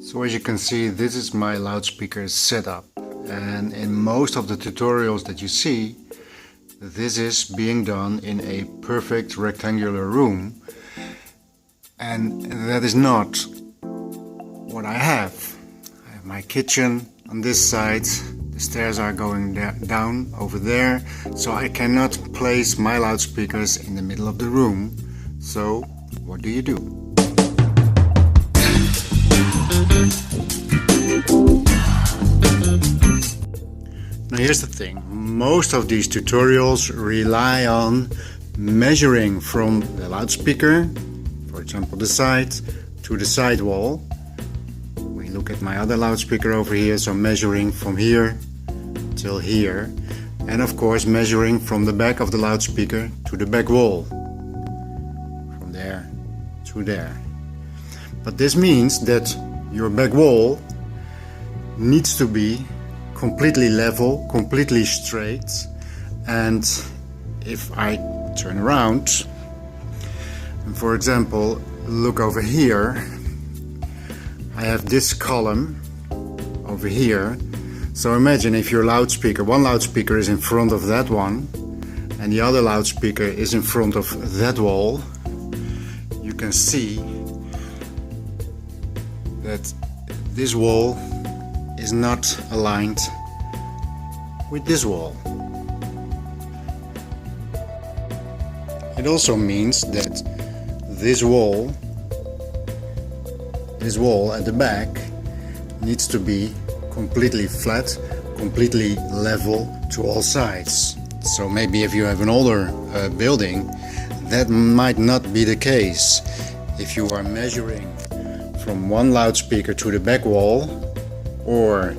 So as you can see, this is my loudspeaker setup, and in most of the tutorials that you see, this is being done in a perfect rectangular room, and that is not what I have. I have my kitchen on this side, the stairs are going down over there, so I cannot place my loudspeakers in the middle of the room. So what do you do? Now here's the thing, most of these tutorials rely on measuring from the loudspeaker, for example the side, to the side wall. We look at my other loudspeaker over here, so measuring from here till here, and of course measuring from the back of the loudspeaker to the back wall, from there to there. But this means that your back wall needs to be completely level, completely straight, and if I turn around and for example look over here, I have this column over here. So imagine if your loudspeaker, one loudspeaker is in front of that one and the other loudspeaker is in front of that wall, you can see that this wall is not aligned with this wall. It also means that this wall at the back needs to be completely flat, completely level to all sides. So maybe if you have an older building, that might not be the case. If you are measuring from one loudspeaker to the back wall or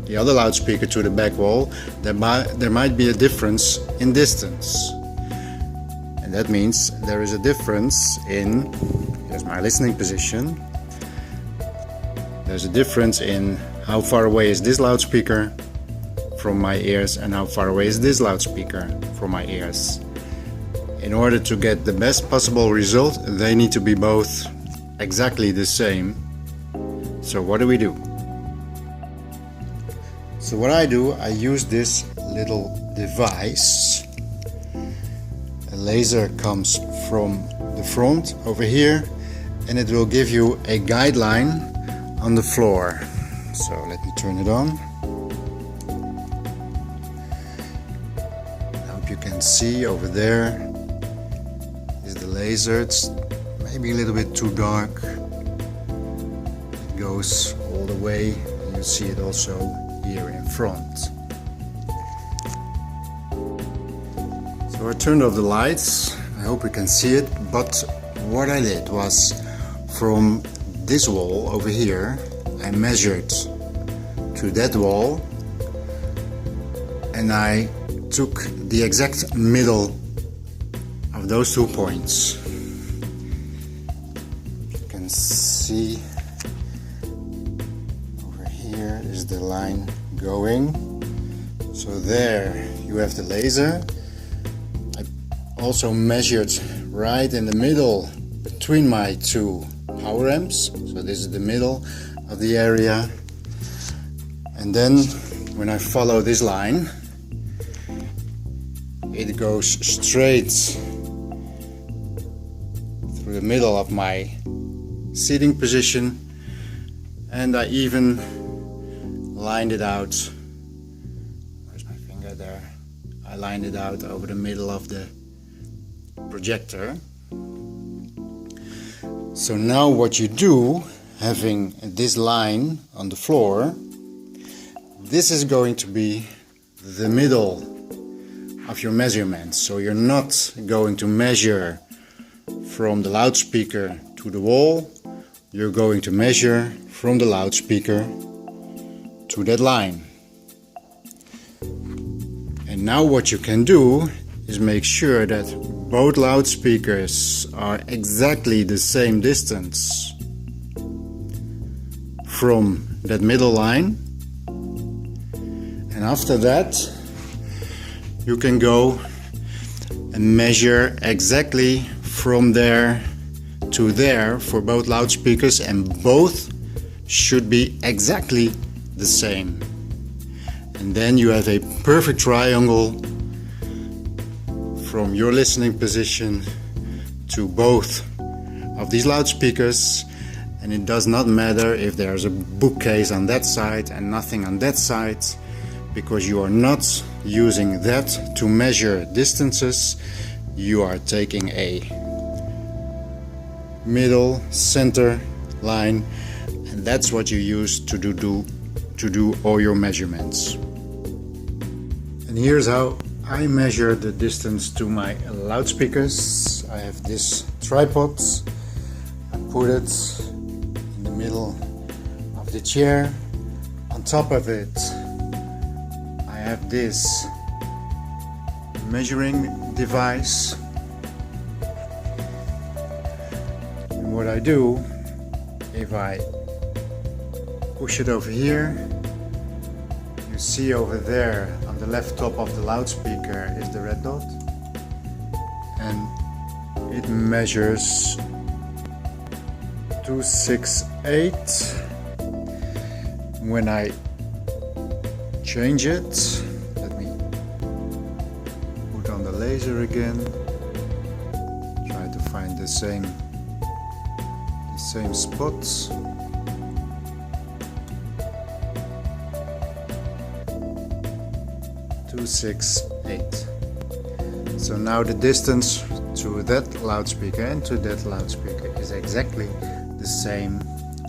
the other loudspeaker to the back wall, there might be a difference in distance. And that means there is a difference in, here's my listening position, there's a difference in how far away is this loudspeaker from my ears and how far away is this loudspeaker from my ears. In order to get the best possible result, they need to be both exactly the same. So what do we do? So what I do, I use this little device. A laser comes from the front over here and it will give you a guideline on the floor. So let me turn it on. I hope you can see over there is the laser. It's maybe a little bit too dark. It goes all the way. You see it also here in front. So I turned off the lights. I hope you can see it. But what I did was, from this wall over here, I measured to that wall and I took the exact middle of those 2 points. You can see over here is the line going. So there you have the laser. I also measured right in the middle between my 2 power amps. So this is the middle of the area. And then when I follow this line, it goes straight through the middle of my seating position, and I even lined it out. Where's my finger there? I lined it out over the middle of the projector. So now what you do, having this line on the floor, this is going to be the middle of your measurement. So you're not going to measure from the loudspeaker to the wall, you're going to measure from the loudspeaker to that line. And now what you can do is make sure that both loudspeakers are exactly the same distance from that middle line. And after that, you can go and measure exactly from there to there for both loudspeakers, and both should be exactly the same. And then you have a perfect triangle from your listening position to both of these loudspeakers. And it does not matter if there's a bookcase on that side and nothing on that side, because you are not using that to measure distances. You are taking a middle center line, and that's what you use to do all your measurements. And here's how I measure the distance to my loudspeakers. I have this tripod. I put it in the middle of the chair. On top of it, I have this measuring device. And what I do, if I push it over here, you see over there on the left top of the loudspeaker is the red dot, and it measures 268. When I change it, let me put on the laser again, try to find the same spots. So now the distance to that loudspeaker and to that loudspeaker is exactly the same,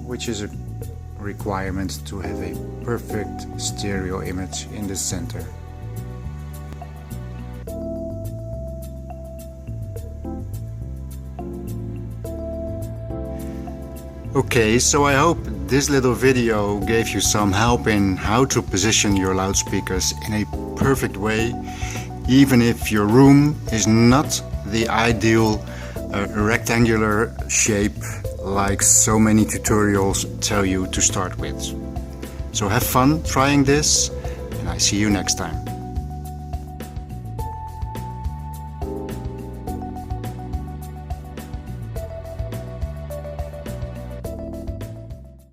which is a requirement to have a perfect stereo image in the center. Okay, so I hope this little video gave you some help in how to position your loudspeakers in a perfect way, even if your room is not the ideal rectangular shape like so many tutorials tell you to start with. So have fun trying this, and I see you next time.